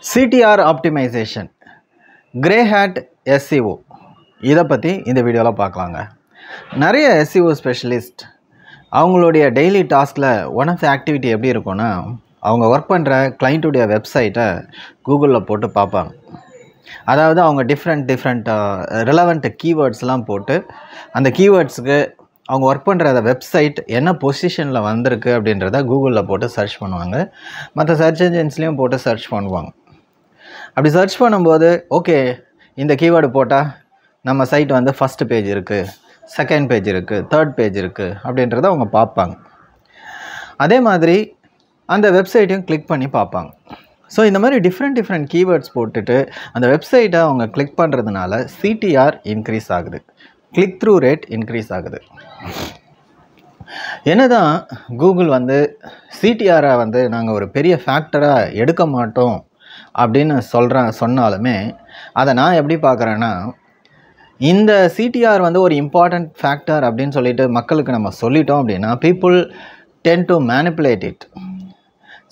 CTR optimization, Grey Hat SEO இதை பற்றி இந்த வீடியோவில் பார்க்கலாங்க. நிறைய SEO ஸ்பெஷலிஸ்ட் அவங்களுடைய டெய்லி டாஸ்கில் ஒன் ஆஃப் த ஆக்டிவிட்டி எப்படி இருக்கும்னா, அவங்க ஒர்க் பண்ணுற கிளைண்ட்டுடைய வெப்சைட்டை கூகுளில் போட்டு பார்ப்பாங்க. அதாவது அவங்க டிஃப்ரெண்ட் ரிலவெண்ட் கீவேர்ட்ஸ்லாம் போட்டு அந்த கீவேர்ட்ஸுக்கு அவங்க ஒர்க் பண்ணுற அந்த வெப்சைட் என்ன பொசிஷனில் வந்திருக்கு அப்படின்றத கூகுளில் போட்டு சர்ச் பண்ணுவாங்க. மற்ற சர்ச் என்ஜின்ஸ்லேயும் போட்டு சர்ச் பண்ணுவாங்க. அப்படி சர்ச் பண்ணும்போது ஓகே இந்த கீவேர்டு போட்டால் நம்ம சைட் வந்து ஃபஸ்ட் பேஜ் இருக்குது, செகண்ட் பேஜ் இருக்குது, தேர்ட் பேஜ் இருக்குது அப்படின்றத அவங்க பார்ப்பாங்க. அதே மாதிரி அந்த வெப்சைட்டையும் கிளிக் பண்ணி பார்ப்பாங்க. ஸோ இந்த மாதிரி டிஃப்ரெண்ட் கீவேர்ட்ஸ் போட்டுட்டு அந்த வெப்சைட்டை அவங்க கிளிக் பண்ணுறதுனால CTR இன்க்ரீஸ் ஆகுது, கிளிக் த்ரூ ரேட் இன்க்ரீஸ் ஆகுது. என்னதான் கூகுள் வந்து CTRஐ வந்து நாங்கள் ஒரு பெரிய ஃபேக்டராக எடுக்க மாட்டோம் அப்படின்னு சொன்னாலுமே அதை நான் எப்படி பார்க்குறேன்னா, இந்த CTR வந்து ஒரு இம்பார்ட்டண்ட் ஃபேக்டர் அப்படின்னு சொல்லிட்டு மக்களுக்கு நம்ம சொல்லிட்டோம் அப்படின்னா people ten to manipulate it.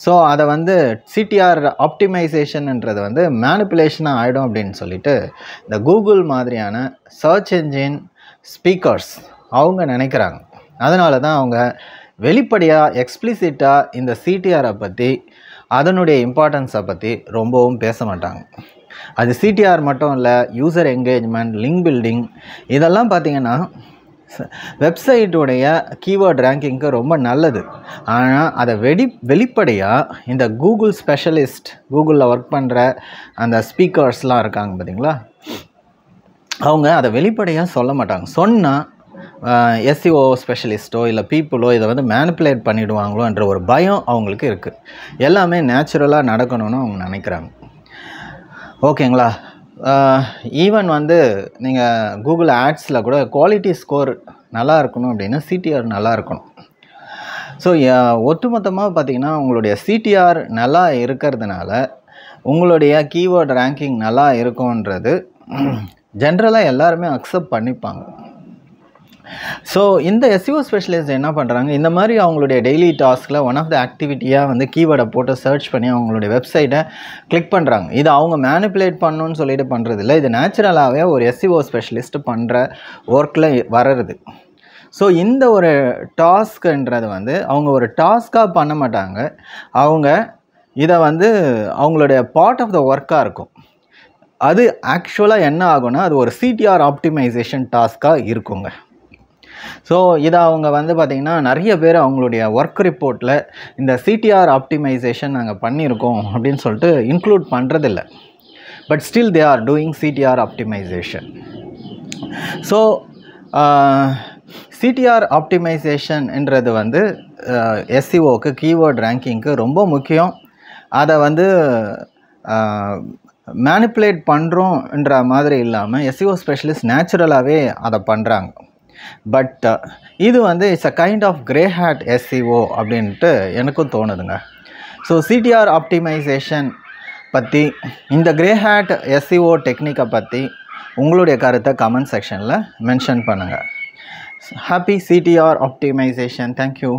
So அதை வந்து CTR ஆப்டிமைசேஷன்ன்றது வந்து மேனிப்புலேஷனாக ஆகிடும் அப்படின்னு சொல்லிட்டு இந்த கூகுள் மாதிரியான சர்ச் என்ஜின் ஸ்பீக்கர்ஸ் அவங்க நினைக்கிறாங்க. அதனால தான் அவங்க வெளிப்படையாக எக்ஸ்பிளிசிட்டாக இந்த CTRஐ பற்றி அதனுடைய இம்பார்ட்டன்ஸை பற்றி ரொம்பவும் பேச மாட்டாங்க. அது CTR மட்டும் இல்லை, யூசர் என்கேஜ்மெண்ட், லிங்க் பில்டிங் இதெல்லாம் பார்த்திங்கன்னா வெப்சைட்டுடைய கீவேர்ட் ரேங்கிங்க்கு ரொம்ப நல்லது. ஆனால் அதை வெளிப்படையாக இந்த கூகுள் ஸ்பெஷலிஸ்ட், கூகுளில் ஒர்க் பண்ணுற அந்த ஸ்பீக்கர்ஸ்லாம் இருக்காங்க பார்த்திங்களா, அவங்க அதை வெளிப்படையாக சொல்ல மாட்டாங்க. சொன்னால் SEO ஸ்பெஷலிஸ்ட்டோ இல்லை பீப்புளோ இதை வந்து மேனிப்புலேட் பண்ணிவிடுவாங்களோன்ற ஒரு பயம் அவங்களுக்கு இருக்குது. எல்லாமே நேச்சுரலாக நடக்கணும்னு அவங்க நினைக்கிறாங்க. ஓகேங்களா? ஈவன் வந்து நீங்கள் கூகுள் ஆட்ஸில் கூட குவாலிட்டி ஸ்கோர் நல்லா இருக்கணும் அப்படின்னா CTR நல்லா இருக்கணும். ஸோ ஒட்டுமொத்தமாக பார்த்திங்கன்னா உங்களுடைய CTR நல்லா இருக்கிறதுனால உங்களுடைய கீவேர்ட் ரேங்கிங் நல்லா இருக்கும்ன்றது ஜென்ரலாக எல்லாருமே அக்செப்ட் பண்ணிப்பாங்க. ஸோ இந்த SEO ஸ்பெஷலிஸ்ட் என்ன பண்ணுறாங்க, இந்த மாதிரி அவங்களுடைய டெய்லி டாஸ்கில் ஒன் ஆஃப் த ஆக்டிவிட்டியாக வந்து கீவேர்டை போட்டு சர்ச் பண்ணி அவங்களுடைய வெப்சைட்டை கிளிக் பண்ணுறாங்க. இது அவங்க மேனிப்புலேட் பண்ணணுன்னு சொல்லிட்டு பண்ணுறதில்ல, இது நேச்சுரலாகவே ஒரு SEO ஸ்பெஷலிஸ்ட் பண்ணுற ஒர்க்கில் வர்றது. ஸோ இந்த ஒரு டாஸ்க்குன்றது வந்து அவங்க ஒரு டாஸ்க்காக பண்ண மாட்டாங்க, அவங்க இதை வந்து அவங்களுடைய பார்ட் ஆஃப் த ஒர்க்காக இருக்கும். அது ஆக்சுவலாக என்ன ஆகும்னா அது ஒரு CTR ஆப்டிமைசேஷன் டாஸ்க்காக இருக்குங்க. ஸோ இதை அவங்க வந்து பார்த்திங்கன்னா நிறைய பேர் அவங்களுடைய ஒர்க் ரிப்போர்ட்டில் இந்த CTR ஆப்டிமைசேஷன் நாங்கள் பண்ணியிருக்கோம் அப்படின்னு சொல்லிட்டு இன்க்ளூட் பண்ணுறதில்ல. But still they are doing CTR optimization. So CTR ஆப்டிமைசேஷன்ன்றது வந்து SEOக்கு கீவேர்ட் ரேங்கிங்க்கு ரொம்ப முக்கியம். அதை வந்து மேனிப்புலேட் பண்ணுறோன்ற மாதிரி இல்லாமல் SEO ஸ்பெஷலிஸ்ட் நேச்சுரலாகவே அதை பண்ணுறாங்க. பட் இது வந்து it's a kind of grey hat SEO அப்படின்ட்டு எனக்கும் தோணுதுங்க. ஸோ CTR ஆப்டிமைசேஷன் பற்றி, இந்த கிரே ஹேட் SEO டெக்னிக்கை பற்றி உங்களுடைய கருத்தை கமெண்ட் செக்ஷனில் மென்ஷன் பண்ணுங்கள். Happy CTR optimization. தேங்க்யூ.